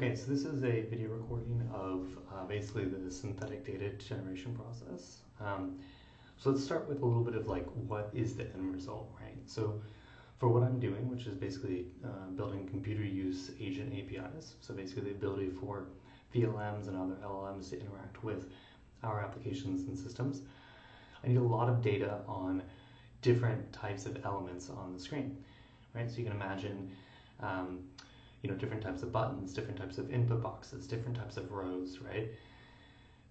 Okay, so this is a video recording of basically the synthetic data generation process. So let's start with a little bit of like, what is the end result, right? So for what I'm doing, which is basically building computer use agent APIs, so basically the ability for VLMs and other LLMs to interact with our applications and systems, I need a lot of data on different types of elements on the screen, right? So you can imagine different types of buttons, different types of input boxes, different types of rows, right?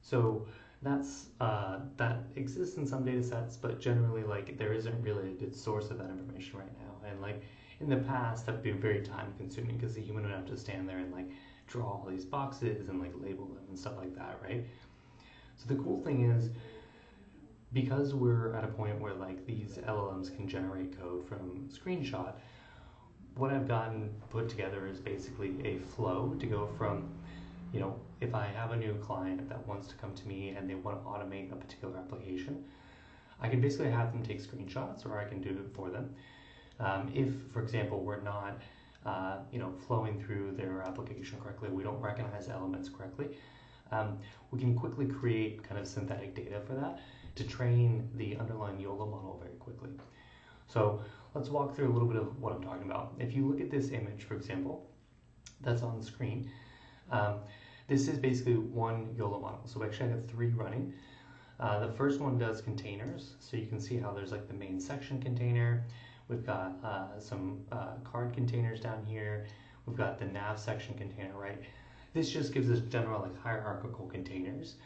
So that's that exists in some data sets, but generally like there isn't really a good source of that information right now. And like in the past, that would be very time consuming because the human would have to stand there and like draw all these boxes and like label them and stuff like that, right? So the cool thing is, because we're at a point where like these LLMs can generate code from screenshot, what I've gotten put together is basically a flow to go from, if I have a new client that wants to come to me and they want to automate a particular application, I can basically have them take screenshots, or I can do it for them. If, for example, we're not, flowing through their application correctly, we don't recognize elements correctly, we can quickly create kind of synthetic data for that to train the underlying YOLO model very quickly. So let's walk through a little bit of what I'm talking about. If you look at this image, for example, that's on the screen, this is basically one YOLO model. So actually I have three running. The first one does containers. So you can see how there's like the main section container. We've got some card containers down here. We've got the nav section container, right? This just gives us general like hierarchical containers,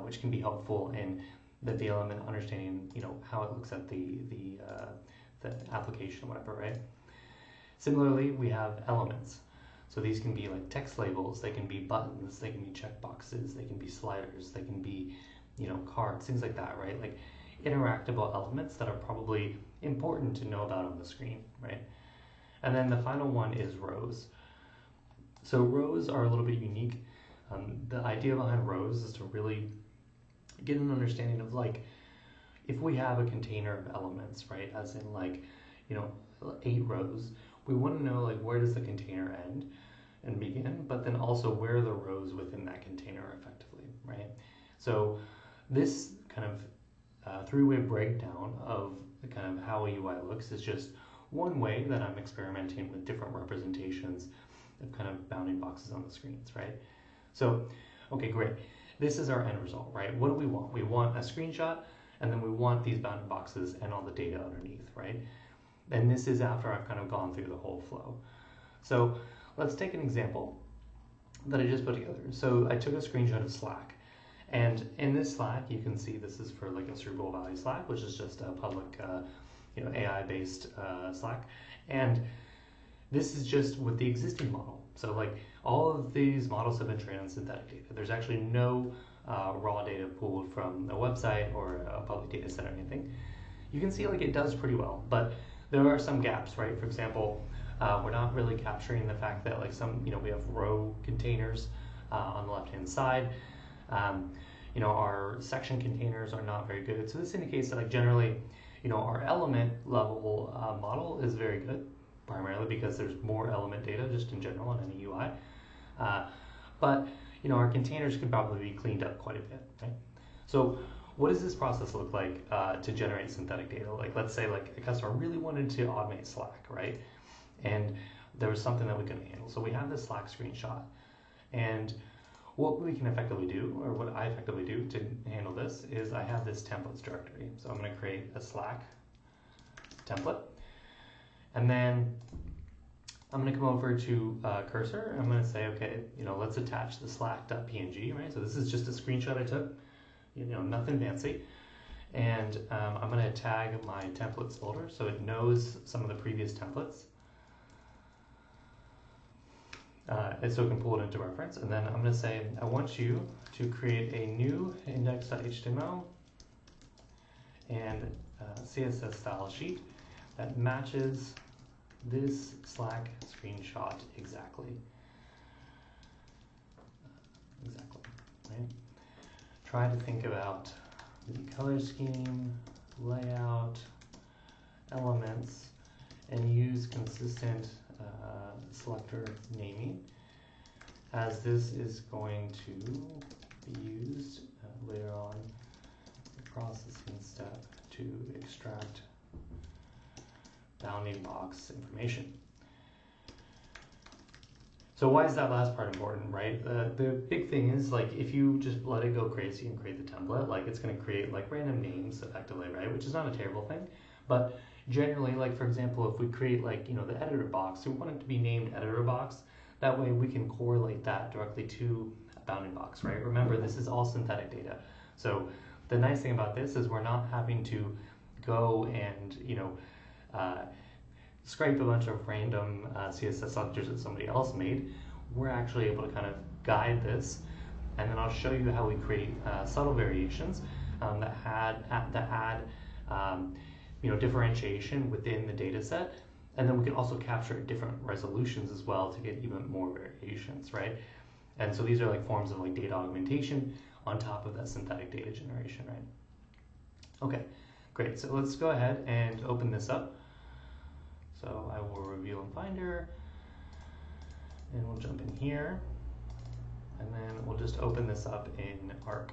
which can be helpful in the VLM understanding, how it looks at the application or whatever, right? Similarly, we have elements. So these can be like text labels, they can be buttons, they can be checkboxes, they can be sliders, they can be, cards, things like that, right? Like interactable elements that are probably important to know about on the screen, right? And then the final one is rows. So rows are a little bit unique. The idea behind rows is to really get an understanding of like, if we have a container of elements, right, as in like, 8 rows, we want to know like where does the container end and begin, but then also where are the rows within that container effectively, right? So this kind of three-way breakdown of the kind of how a UI looks is just one way that I'm experimenting with different representations of kind of bounding boxes on the screens, right? So, okay, great. This is our end result, right? What do we want? We want a screenshot, and then we want these bounding boxes and all the data underneath, right? And this is after I've kind of gone through the whole flow. So let's take an example that I just put together. So I took a screenshot of Slack, and in this Slack, you can see this is for like a Cerebral Valley Slack, which is just a public, AI-based Slack, and this is just with the existing model. So like all of these models have been trained on synthetic data. There's actually no raw data pulled from a website or a public data set or anything. You can see like it does pretty well, but there are some gaps, right? For example, we're not really capturing the fact that like we have row containers on the left-hand side. Our section containers are not very good. So this indicates that like generally, our element level model is very good, primarily because there's more element data just in general in any UI. But our containers could probably be cleaned up quite a bit, right? So what does this process look like to generate synthetic data? Like let's say like a customer really wanted to automate Slack, right? And there was something that we couldn't handle. So we have this Slack screenshot, and what we can effectively do, or what I effectively do to handle this, is I have this templates directory. So I'm going to create a Slack template, and then I'm going to come over to cursor. I'm going to say, okay, let's attach the slack.png, right? So this is just a screenshot I took, nothing fancy. And I'm going to tag my templates folder so it knows some of the previous templates. And so it can pull it into reference. And then I'm going to say, I want you to create a new index.html and CSS style sheet that matches this Slack screenshot exactly. Right? Try to think about the color scheme, layout, elements, and use consistent selector naming as this is going to be used later on the processing step to extract bounding box information. So why is that last part important, right? The big thing is, like, if you just let it go crazy and create the template, like, it's going to create like random names effectively, right? Which is not a terrible thing, but generally, like, for example, if we create, like, you know, the editor box, we want it to be named editor box. That way we can correlate that directly to a bounding box, right? Remember, this is all synthetic data. So the nice thing about this is we're not having to go and, you know, scrape a bunch of random CSS structures that somebody else made. We're actually able to kind of guide this, and then I'll show you how we create subtle variations that add you know, differentiation within the data set, and then we can also capture different resolutions as well to get even more variations, right? And so these are like forms of like data augmentation on top of that synthetic data generation, right? Okay, great. So let's go ahead and open this up. So I will reveal in Finder, and we'll jump in here, and then we'll just open this up in Arc.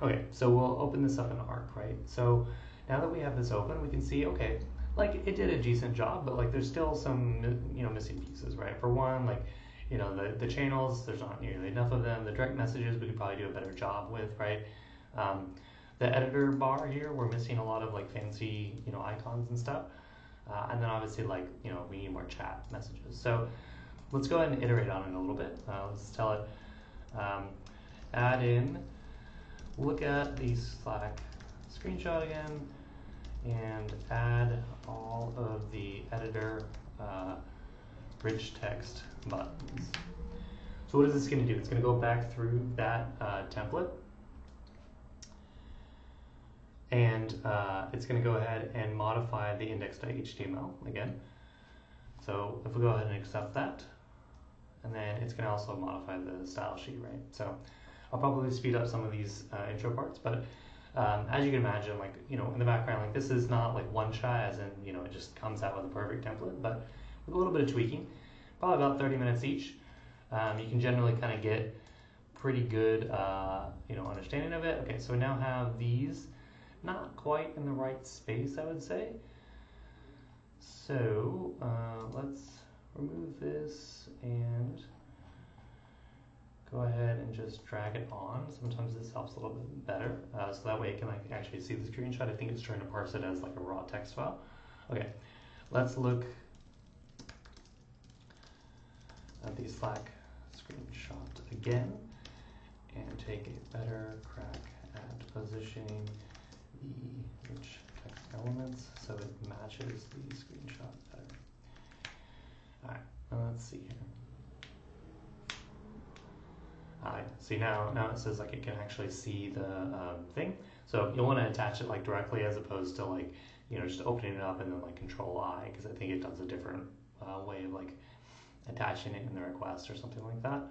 Okay, so we'll open this up in Arc, right? So now that we have this open, we can see, okay, like, it did a decent job, but like there's still some, you know, missing pieces, right? For one, like, you know, the channels, there's not nearly enough of them. The direct messages, we could probably do a better job with, right? The editor bar here, we're missing a lot of like fancy, you know, icons and stuff. And then obviously, like, you know, we need more chat messages. So let's go ahead and iterate on it a little bit. Let's tell it, add in, look at the Slack screenshot again, and add all of the editor rich text buttons. So what is this going to do? It's going to go back through that template, and it's going to go ahead and modify the index.html again. So if we go ahead and accept that, and then it's going to also modify the style sheet, right? So I'll probably speed up some of these intro parts, but as you can imagine, like, you know, in the background, like, this is not like one shot, as in, you know, it just comes out with a perfect template, but with a little bit of tweaking, probably about 30 minutes each. You can generally kind of get pretty good, you know, understanding of it. Okay, so we now have these not quite in the right space, I would say. So let's remove this and go ahead and just drag it on. Sometimes this helps a little bit better, so that way it can like actually see the screenshot. I think it's trying to parse it as like a raw text file. Okay, let's look at the Slack screenshot again and take a better crack at positioning the rich text elements so it matches the screenshot better. All right, now let's see here. See, now it says like it can actually see the thing. So you'll want to attach it like directly, as opposed to like, you know, just opening it up and then like Control I, because I think it does a different way of like attaching it in the request or something like that.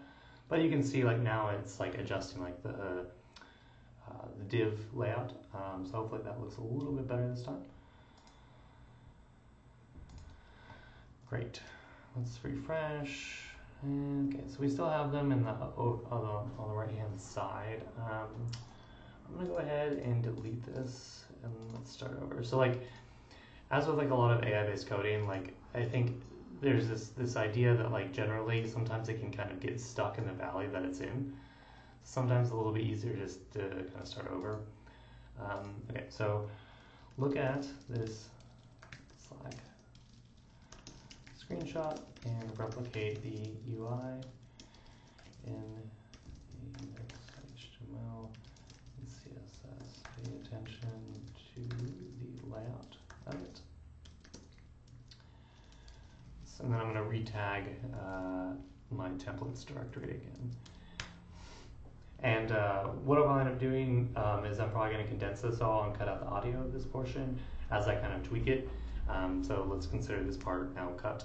But you can see like now it's like adjusting like the div layout. So hopefully that looks a little bit better this time. Great. Let's refresh. Okay, so we still have them in the on the right hand side. I'm gonna go ahead and delete this and let's start over. So like, as with like a lot of AI based coding, like I think there's this idea that like generally sometimes it can kind of get stuck in the valley that it's in. Sometimes it's a little bit easier just to kind of start over. Okay, so look at this Slack screenshot and replicate the UI in the index.html and CSS. Pay attention to the layout of it. So, and then I'm going to retag my templates directory again. And what I'll end up doing is I'm probably going to condense this all and cut out the audio of this portion as I kind of tweak it. So let's consider this part now cut.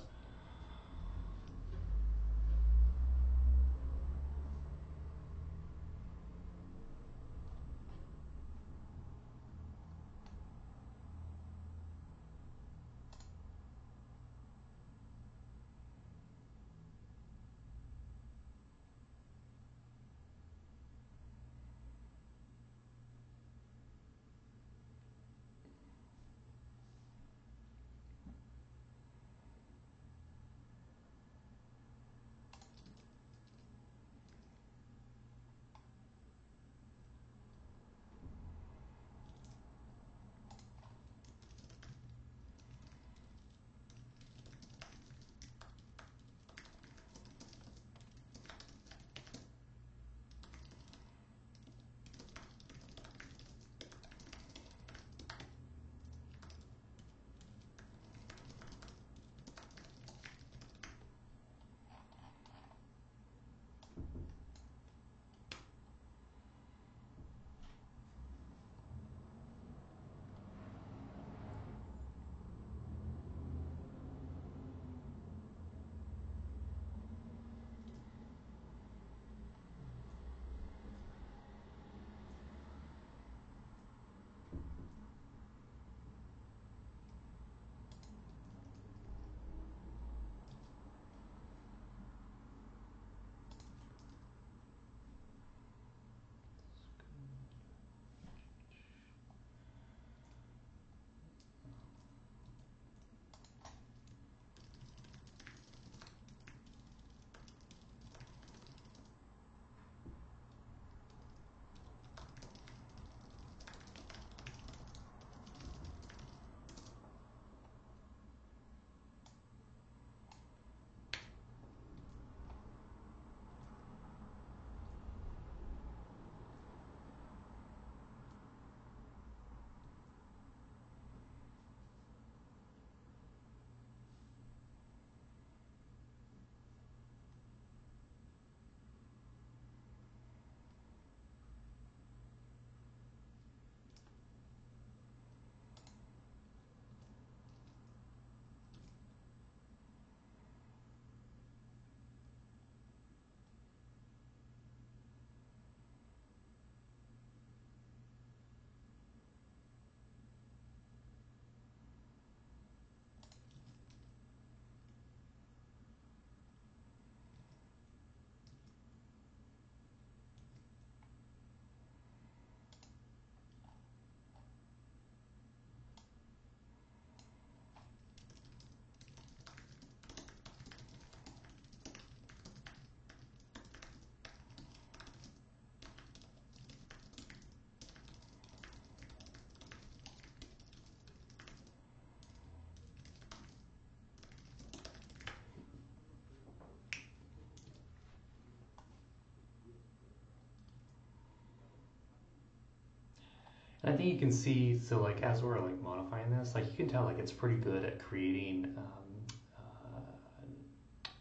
And I think you can see, so like as we're like modifying this, like you can tell like it's pretty good at creating,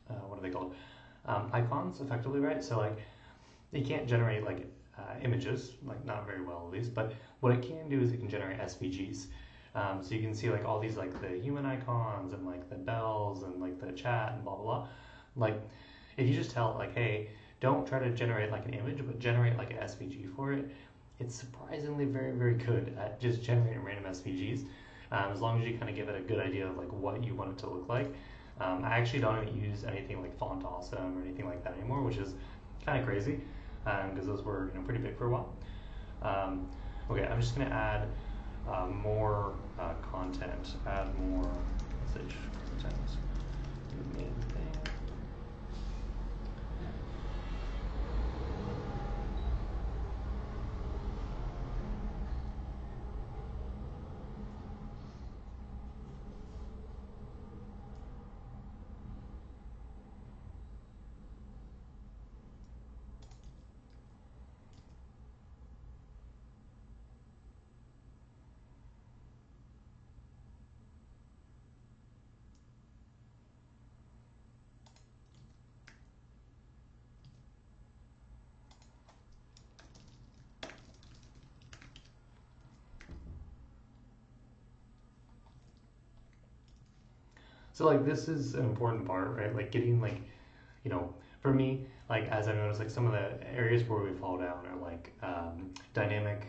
what are they called? Icons effectively, right? So like it can't generate like images, like not very well at least, but what it can do is it can generate SVGs. So you can see like all these like the human icons and like the bells and like the chat and blah blah blah. Like if you just tell it like, hey, don't try to generate like an image, but generate like an SVG for it, it's surprisingly very good at just generating random SVGs. As long as you kind of give it a good idea of like what you want it to look like. I actually don't even use anything like Font Awesome or anything like that anymore, which is kind of crazy because those were pretty big for a while. Okay, I'm just going to add more content, add more message content to the main thing. So like this is an important part, right? Like getting like, for me, like as I've noticed, like some of the areas where we fall down are like dynamic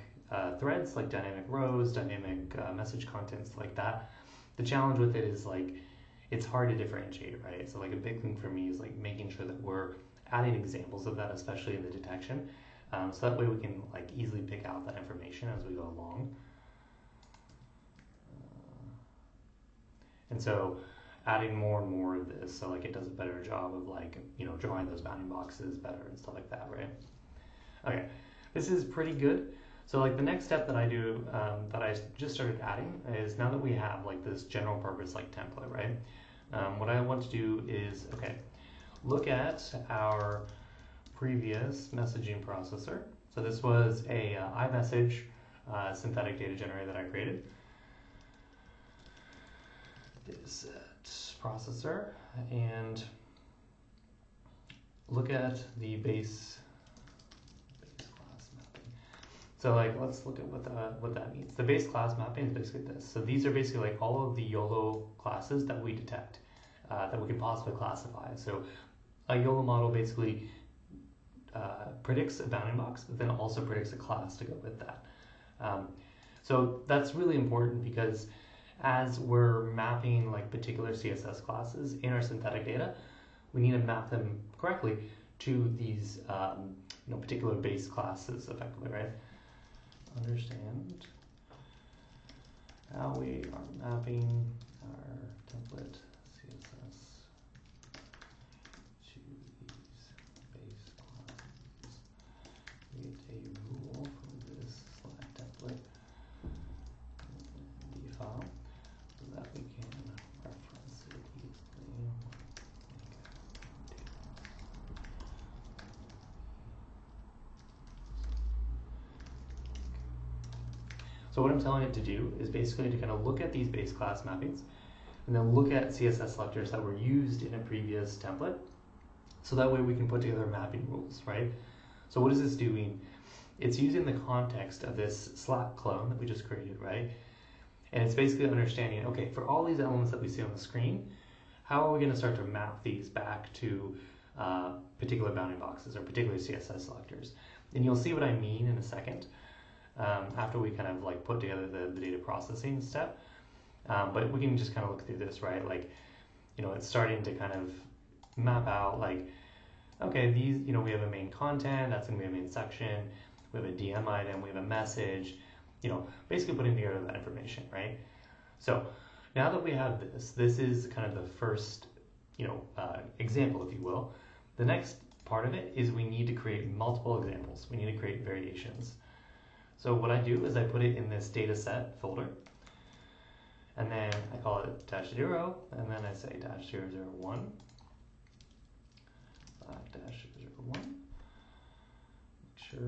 threads, like dynamic rows, dynamic message contents like that. The challenge with it is like it's hard to differentiate, right? So like a big thing for me is like making sure that we're adding examples of that, especially in the detection, so that way we can like easily pick out that information as we go along. And so adding more and more of this so like it does a better job of like drawing those bounding boxes better and stuff like that, right? Okay, this is pretty good. So like the next step that I do that I just started adding is now that we have like this general purpose like template, right? What I want to do is, okay, look at our previous messaging processor. So this was a iMessage synthetic data generator that I created. Dataset processor, and look at the base class mapping. So like let's look at what that means. The base class mapping is basically this. So these are basically like all of the YOLO classes that we detect that we can possibly classify. So a YOLO model basically predicts a bounding box, but then also predicts a class to go with that. So that's really important because as we're mapping like particular CSS classes in our synthetic data, we need to map them correctly to these particular base classes effectively, right? Understand how we are mapping our template CSS to these base classes. Create a rule from this select template MD file so that we can reference it easily. So what I'm telling it to do is basically to kind of look at these base class mappings and then look at CSS selectors that were used in a previous template. So that way we can put together mapping rules, right? So what is this doing? It's using the context of this Slack clone that we just created, right? And it's basically understanding, okay, for all these elements that we see on the screen, how are we going to start to map these back to particular bounding boxes or particular CSS selectors? And you'll see what I mean in a second after we kind of like put together the data processing step. But we can just kind of look through this, right? Like, it's starting to kind of map out like, okay, these, we have a main content, that's going to be a main section. We have a DM item, we have a message, basically putting together that information, right? So now that we have this is kind of the first, example, if you will. The next part of it is we need to create multiple examples. We need to create variations. So what I do is I put it in this dataset folder, and then I call it -0, and then I say -001, -001. Make sure,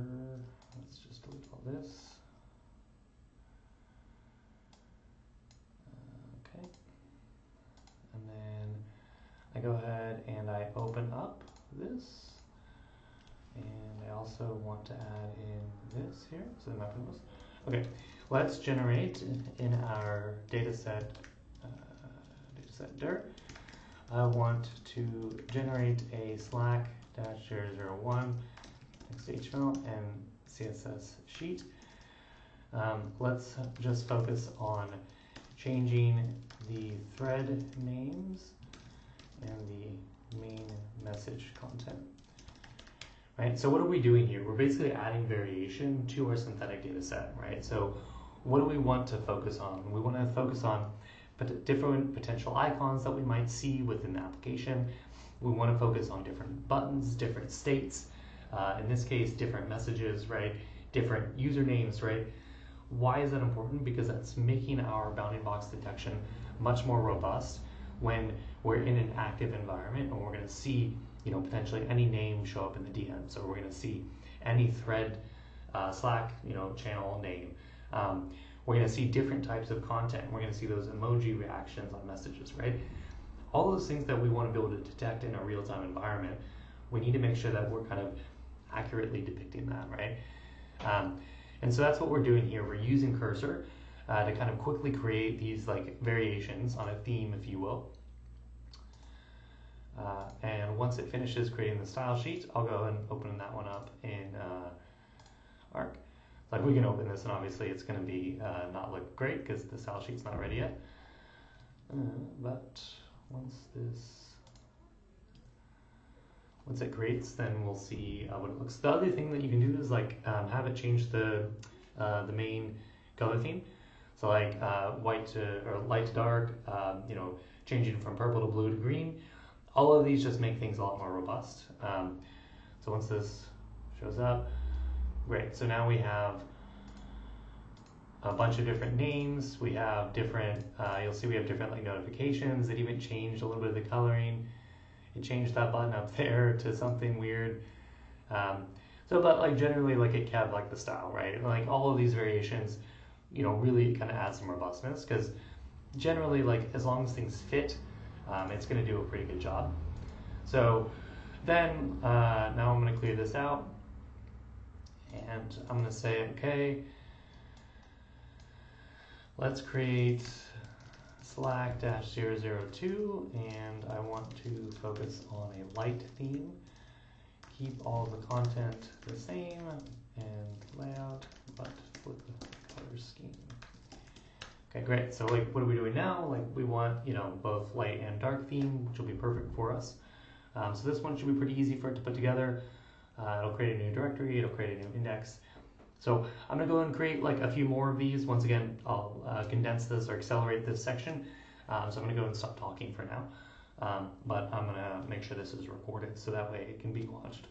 let's just delete all this. also want to add in this here, so the mapping was. Okay, let's generate in our dataset dir. I want to generate a Slack-001 XHTML and CSS sheet. Let's just focus on changing the thread names and the main message content. Right, so what are we doing here? We're basically adding variation to our synthetic data set, right? So what do we want to focus on? We want to focus on different potential icons that we might see within the application. We want to focus on different buttons, different states, in this case, different messages, right? Different usernames, right? Why is that important? Because that's making our bounding box detection much more robust when we're in an active environment and we're going to see, potentially any name show up in the DM. So we're going to see any thread, Slack, channel name. We're going to see different types of content. We're going to see those emoji reactions on messages, right? All those things that we want to be able to detect in a real-time environment, we need to make sure that we're kind of accurately depicting that, right? And so that's what we're doing here. We're using Cursor to kind of quickly create these like variations on a theme, if you will. And once it finishes creating the style sheet, I'll go and open that one up in Arc. Like we can open this and obviously it's going to be not look great because the style sheet's not ready yet. But once it creates, then we'll see what it looks. The other thing that you can do is like have it change the main color theme. So like white to or light to dark, changing from purple to blue to green. All of these just make things a lot more robust. So once this shows up, great. So now we have a bunch of different names. We have different, you'll see we have different like notifications. It even changed a little bit of the coloring. It changed that button up there to something weird. But like generally like it kept like the style, right? Like all of these variations, really kind of add some robustness because generally like as long as things fit, it's going to do a pretty good job. So then now I'm going to clear this out and I'm going to say, okay, let's create Slack-002 and I want to focus on a light theme. Keep all the content the same and layout, but flip the color scheme. Okay, great. So like, what are we doing now? Like we want, both light and dark theme, which will be perfect for us. So this one should be pretty easy for it to put together. It'll create a new directory. It'll create a new index. So I'm going to go and create like a few more of these. Once again, I'll condense this or accelerate this section. So I'm going to go and stop talking for now. But I'm going to make sure this is recorded so that way it can be watched.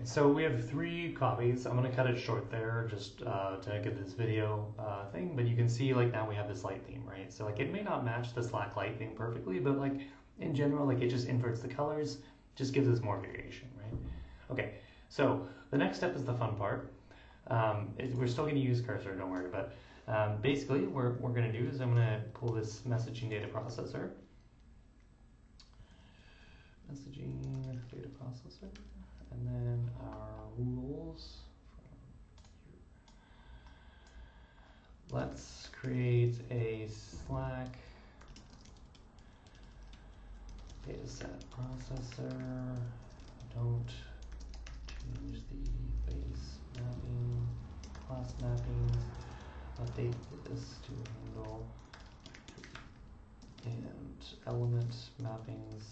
so we have 3 copies. I'm gonna cut it short there just to get this video thing, but you can see like now we have this light theme, right? So like it may not match the Slack light theme perfectly, but like in general, like it just inverts the colors, just gives us more variation, right? Okay, so the next step is the fun part. We're still gonna use cursor, don't worry, but basically what we're gonna do is I'm gonna pull this messaging data processor. Messaging data processor, and then our rules. Let's create a Slack dataset processor. Don't change the base mapping, class mappings. Update this to handle and element mappings.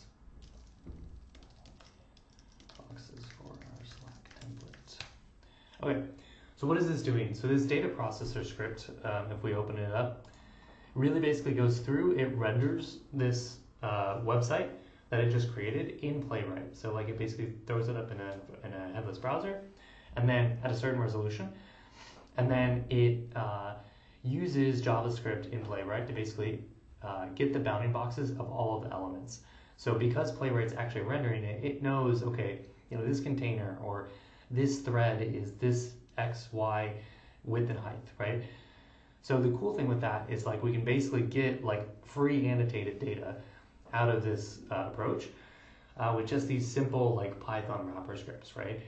Boxes for our Slack template. Okay, so what is this doing? So this data processor script, if we open it up, really basically goes through, it renders this website that it just created in Playwright. So like it basically throws it up in a headless browser, and then at a certain resolution, and then it uses JavaScript in Playwright to basically get the bounding boxes of all of the elements. So because Playwright's actually rendering it, it knows, okay, you know, this container or this thread is this X, Y, width and height, right? So the cool thing with that is like we can basically get like free annotated data out of this approach with just these simple like Python wrapper scripts, right?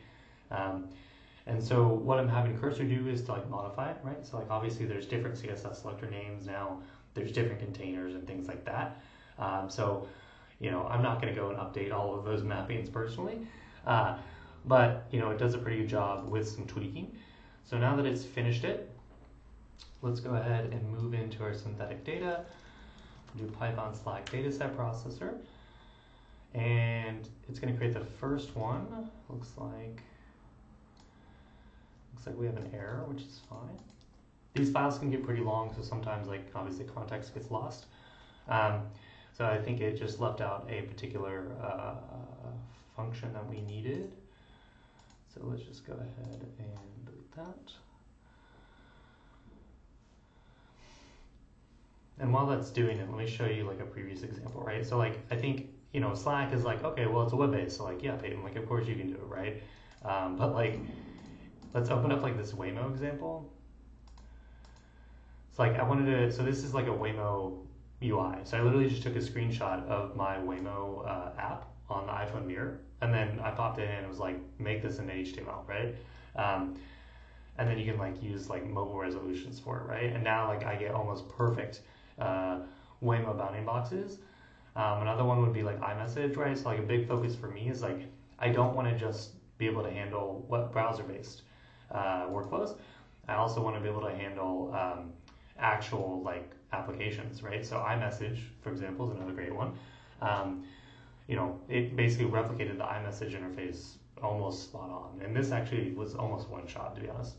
And so what I'm having cursor do is to like modify it, right? So like obviously there's different CSS selector names now, there's different containers and things like that. So you know, I'm not going to go and update all of those mappings personally, but you know, it does a pretty good job with some tweaking. So now that it's finished it, let's go ahead and move into our synthetic data, do Python Slack dataset processor, and it's going to create the first one. Looks like we have an error, which is fine. These files can get pretty long, so sometimes like obviously context gets lost. So I think it just left out a particular function that we needed. So let's just go ahead and delete that. And while that's doing it, let me show you like a previous example, right? So like I think, you know, Slack is like, okay, well it's a web base, so like yeah, Peyton, like of course you can do it, right? But like let's open up like this Waymo example. It's like I wanted to, so this is like a Waymo UI. So I literally just took a screenshot of my Waymo app on the iPhone mirror, and then I popped it in and it was like, make this in HTML, right? And then you can like use like mobile resolutions for it, right? And now like I get almost perfect Waymo bounding boxes. Another one would be like iMessage, right? So like a big focus for me is like, I don't want to just be able to handle web browser-based workflows. I also want to be able to handle actual like applications, right? So iMessage, for example, is another great one. You know, it basically replicated the iMessage interface almost spot on, and this actually was almost one shot, to be honest.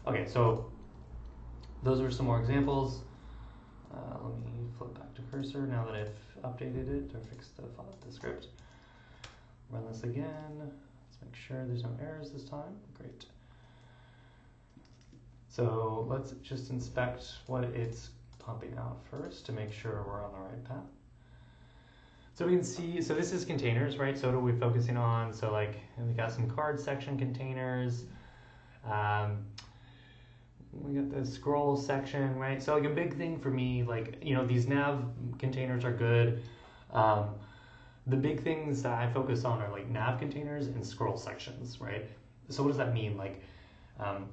Okay, so those are some more examples. Let me flip back to cursor now that I've updated it or fixed the script. Run this again. Let's make sure there's no errors this time. Great. So let's just inspect what it's pumping out first to make sure we're on the right path. So we can see, so this is containers, right? So what are we focusing on? So like, we got some card section containers. We got the scroll section, right? So like a big thing for me, like, you know, these nav containers are good. The big things that I focus on are like nav containers and scroll sections, right? So what does that mean? Like,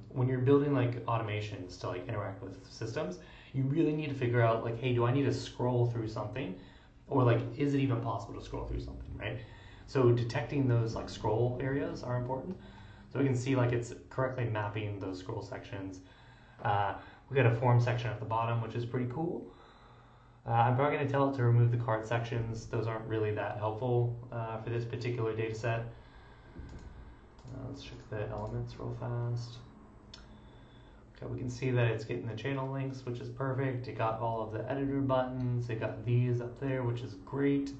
when you're building like automations to like interact with systems, you really need to figure out like, hey, do I need to scroll through something? Or like, is it even possible to scroll through something, right? So detecting those like scroll areas are important. So we can see like it's correctly mapping those scroll sections. We got a form section at the bottom, which is pretty cool. I'm probably going to tell it to remove the card sections. Those aren't really that helpful for this particular data set. Let's check the elements real fast. Okay, we can see that it's getting the channel links, which is perfect. It got all of the editor buttons. It got these up there, which is great.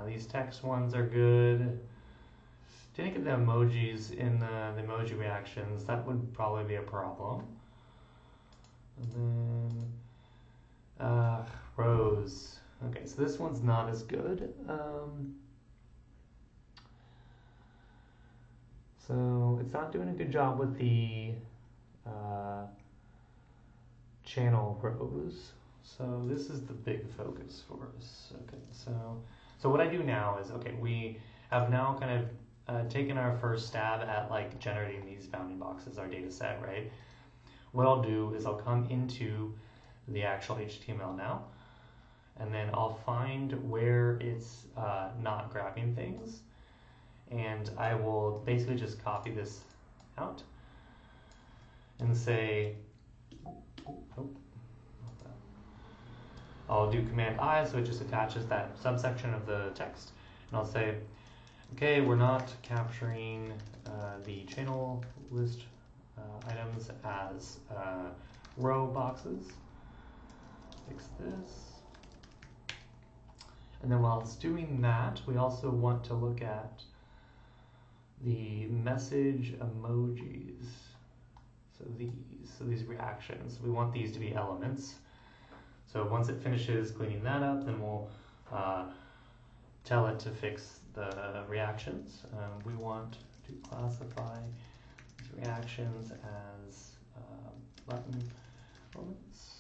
These text ones are good. didn't get the emojis in the emoji reactions. That would probably be a problem. And then rows. Okay, so this one's not as good. So it's not doing a good job with the channel rows. So this is the big focus for us. Okay, so what I do now is, okay, we have now kind of taken our first stab at like generating these bounding boxes, our data set, right? What I'll do is I'll come into the actual HTML now, and then I'll find where it's not grabbing things, and I will basically just copy this out and say, oh, I'll do Command I, so it just attaches that subsection of the text, and I'll say, okay, we're not capturing the channel list items as row boxes. Fix this. And then while it's doing that, we also want to look at the message emojis. So these reactions, we want these to be elements. So once it finishes cleaning that up, then we'll tell it to fix the reactions. We want to classify these reactions as button elements.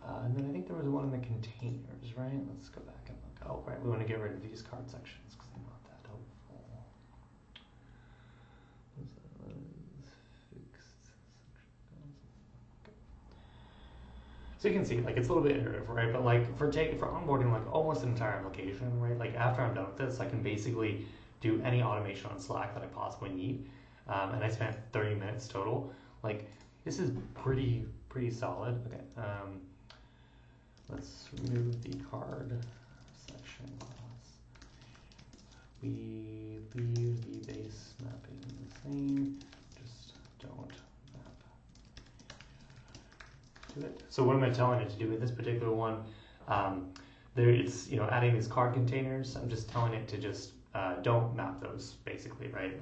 And then I think there was one in the containers, right? Let's go back and look. Oh, right, we want to get rid of these card sections because they're not that helpful. So you can see, like, it's a little bit iterative, right? But like for onboarding like almost an entire application, right? Like after I'm done with this, I can basically do any automation on Slack that I possibly need. And I spent 30 minutes total. Like this is pretty solid. Okay. Let's remove the card section class. We leave the base mapping the same. Just don't map to it. So what am I telling it to do with this particular one? It's adding these card containers. I'm just telling it to just don't map those basically, right?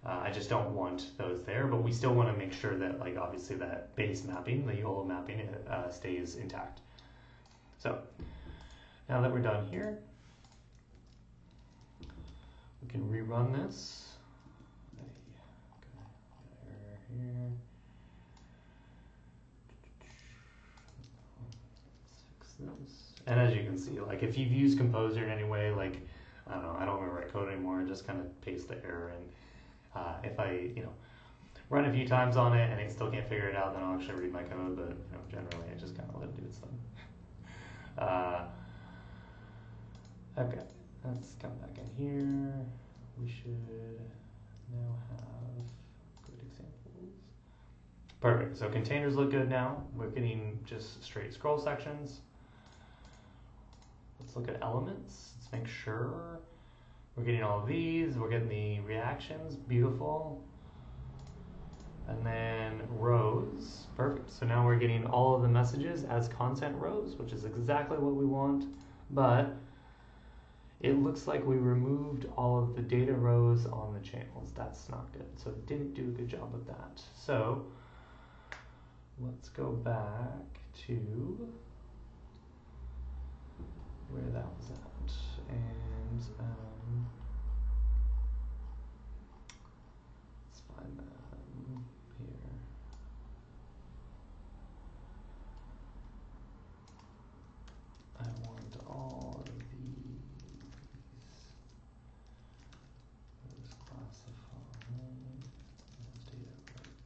I just don't want those there, but we still want to make sure that, like, obviously that base mapping, the YOLO mapping, stays intact. So now that we're done here, we can rerun this. Error here. Let's fix this. And as you can see, like if you've used Composer in any way, like I don't remember write code anymore, just kind of paste the error in. If I, run a few times on it and it still can't figure it out, then I'll actually read my code, but generally I just kind of let it do its thing. Okay, let's come back in here. We should now have good examples. Perfect, so containers look good now. We're getting just straight scroll sections. Let's look at elements. Let's make sure we're getting all of these. We're getting the reactions, beautiful. And then rows, perfect. So now we're getting all of the messages as content rows, which is exactly what we want, but it looks like we removed all of the data rows on the channels. That's not good. So it didn't do a good job with that. So let's go back to where that was at. And let's find that here. I want all of these. Let's classify as data rows.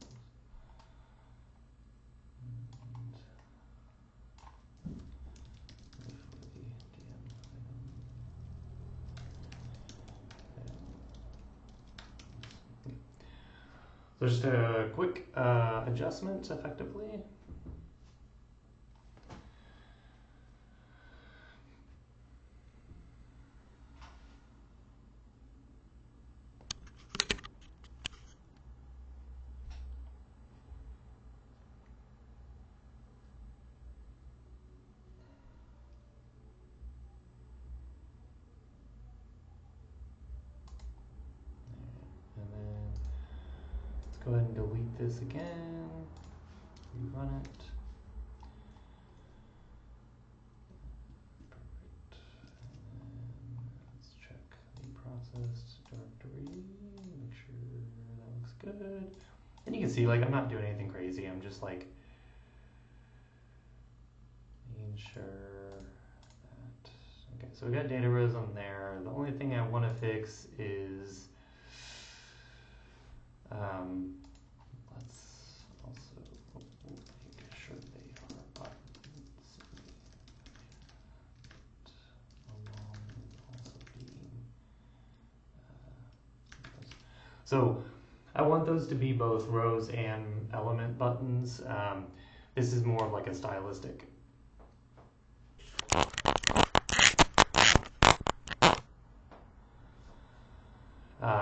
So just a quick adjustment effectively. go ahead and delete this again, rerun it. Let's check the process directory, make sure that looks good. And you can see, like, I'm not doing anything crazy. I'm just like making sure that, okay, so we got data rows on there. The only thing I want to fix is, let's also make sure they are buttons, along with also being, so I want those to be both rows and element buttons. This is more of like a stylistic.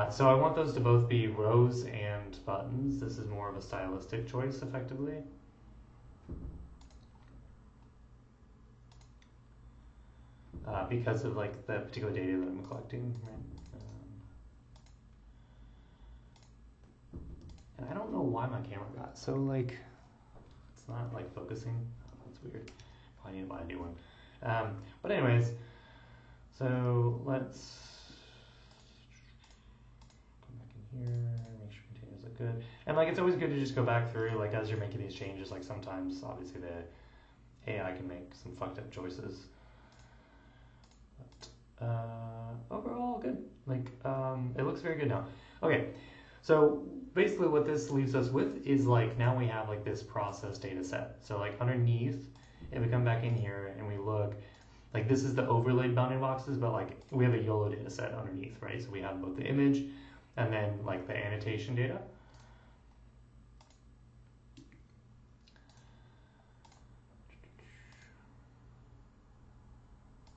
So I want those to both be rows and buttons. This is more of a stylistic choice, effectively. Because of like the particular data that I'm collecting, right? And I don't know why my camera got so like, it's not like focusing. Oh, that's weird. Probably need to buy a new one. But anyways, so let's come back in here, make sure containers look good. And like, it's always good to just go back through, like as you're making these changes, like sometimes obviously the AI can make some fucked up choices. But overall good. Like, it looks very good now. Okay, so basically what this leaves us with is like, now we have like this process data set. So like underneath, if we come back in here and we look, like this is the overlaid bounding boxes, but like we have a YOLO data set underneath, right? So we have both the image and then like the annotation data.